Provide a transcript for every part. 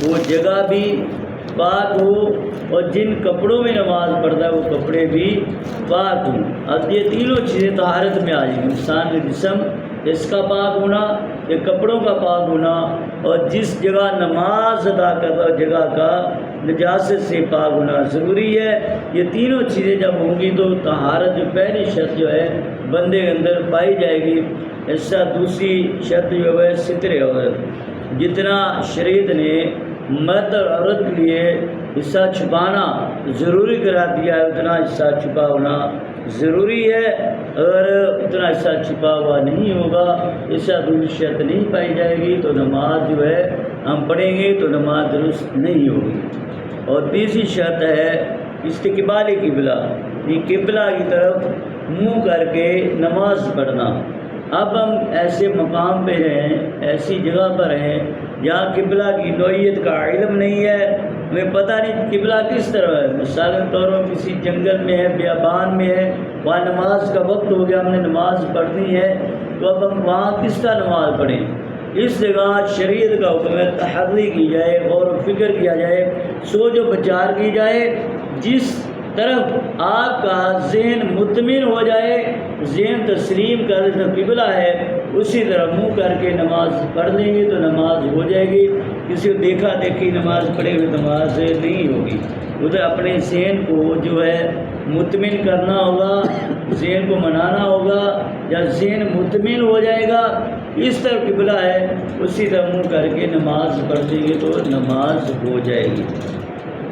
وہ جگہ بھی پاک ہو، اور جن کپڑوں میں نماز پڑھتا ہے وہ کپڑے بھی پاک ہوں۔ اب یہ تینوں چیزیں طہارت میں آ جائیں گی، انسان کے جسم اس کا پاک ہونا، یہ کپڑوں کا پاک ہونا، اور جس جگہ نماز ادا کرتا ہے جگہ کا نجاست سے پاک ہونا ضروری ہے۔ یہ تینوں چیزیں جب ہوں گی تو طہارت جو پہلی شرط جو ہے بندے کے اندر پائی جائے گی۔ ایسا دوسری شرط جو ہے ستر عورت، جتنا شریعت نے مرد اور عورت کے لیے حصہ چھپانا ضروری قرار دیا ہے اتنا حصہ چھپا ہونا ضروری ہے۔ اگر اتنا حصہ چھپا ہوا نہیں ہوگا، ایسا دوسری شرط نہیں پائی جائے گی تو نماز جو ہے ہم پڑھیں گے تو نماز درست نہیں ہوگی۔ اور تیسری شرط ہے استقبال قبلہ، یہ قبلہ کی طرف منہ کر کے نماز پڑھنا۔ اب ہم ایسے مقام پہ ہیں، ایسی جگہ پر ہیں جہاں قبلہ کی نوعیت کا علم نہیں ہے، ہمیں پتہ نہیں قبلہ کس طرح ہے۔ مثال کے طور پر کسی جنگل میں ہے، بیابان میں ہے، وہاں نماز کا وقت ہو گیا، ہم نے نماز پڑھنی ہے، تو اب ہم وہاں کس طرح نماز پڑھیں؟ اس جگہ شریعت کا حکم ہے تحری کی جائے، غور و فکر کیا جائے، سوچ و بچار کی جائے، جس طرف آپ کا ذہن مطمئن ہو جائے، ذہن تسلیم کر جو قبلہ ہے اسی طرح منہ کر کے نماز پڑھ لیں گے تو نماز ہو جائے گی۔ کسی کو دیکھا دیکھی نماز پڑھے ہوئے نماز نہیں ہوگی۔ ادھر اپنے ذہن کو جو ہے مطمئن کرنا ہوگا، ذہن کو منانا ہوگا، یا ذہن مطمئن ہو جائے گا اس طرح قبلہ ہے اسی طرح منہ کر کے نماز پڑھ دیں گے تو نماز ہو جائے گی۔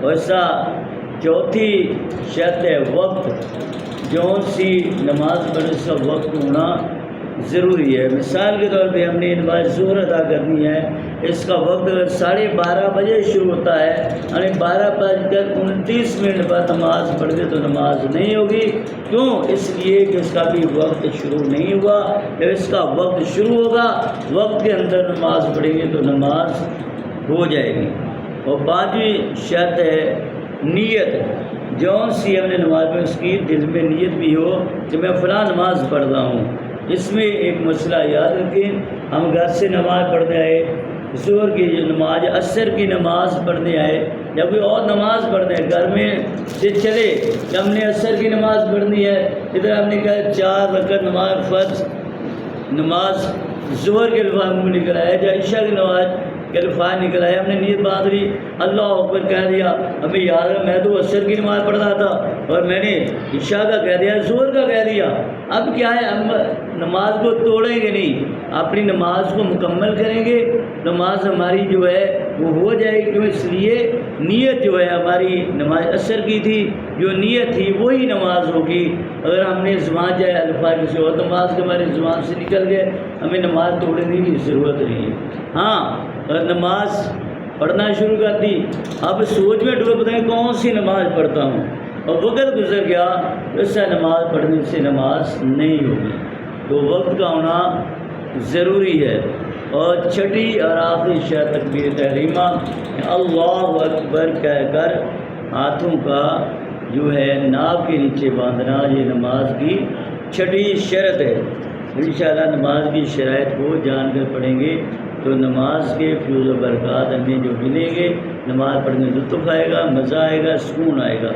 ایسا چوتھی شرط ہے وقت، جون سی نماز پڑھنے کا وقت ہونا ضروری ہے۔ مثال کے طور پہ ہم نے نماز ظہر ادا کرنی ہے، اس کا وقت اگر 12:30 بجے شروع ہوتا ہے، ہمیں 12:29 پر نماز پڑھ دے تو نماز نہیں ہوگی۔ کیوں؟ اس لیے کہ اس کا بھی وقت شروع نہیں ہوا۔ جب اس کا وقت شروع ہوگا، وقت کے اندر نماز پڑھیں گے تو نماز ہو جائے گی۔ اور پانچویں شرط ہے نیت، جون سی ہم نے نماز میں اس کی دل میں نیت بھی ہو کہ میں فلاں نماز پڑھ رہا ہوں۔ اس میں ایک مسئلہ یاد رکھیں، ہم گھر سے نماز پڑھنے آئے، ظہر کی نماز، عصر کی نماز پڑھنے آئے، یا کوئی اور نماز پڑھنے گھر میں سے چلے کہ ہم نے عصر کی نماز پڑھنی ہے، ادھر ہم نے کہا 4 رکعت نماز فرض نماز ظہر کے الفاظ میں نکل آیا، یا عشاء کی نماز کے الفاظ نکل آئے، ہم نے نیت باندھ لی، اللہ اکبر کہہ دیا، ہمیں یاد ہے میں تو عصر کی نماز پڑھ رہا تھا اور میں نے عشاء کا کہہ دیا، ظہر کا کہہ دیا۔ اب کیا ہے، ہم نماز کو توڑیں گے نہیں، اپنی نماز کو مکمل کریں گے، نماز ہماری جو ہے وہ ہو جائے گی۔ کیوں؟ اس لیے نیت جو ہے ہماری نماز عصر کی تھی، جو نیت تھی وہی نماز ہوگی۔ اگر ہم نے زبان جائے الفاظ کسی اور نماز کے ہماری زبان سے نکل گئے، ہمیں نماز توڑنے کی ضرورت نہیں ہے۔ ہاں اگر نماز پڑھنا شروع کر دی، اب سوچ میں ڈوب گئے کون سی نماز پڑھتا ہوں، اور وقت گزر گیا، اس سے نماز پڑھنے سے نماز نہیں ہوگی۔ تو وقت کا ہونا ضروری ہے۔ اور چھٹی اور آخری شرط تکبیر تحریمہ، اللہ اکبر کہہ کر ہاتھوں کا جو ہے ناک کے نیچے باندھنا، یہ نماز کی چھٹی شرط ہے۔ انشاءاللہ نماز کی شرائط کو جان کر پڑھیں گے تو نماز کے فیوز و برکات ہمیں جو ملیں گے، نماز پڑھنے میں لطف آئے گا، مزہ آئے گا، سکون آئے گا۔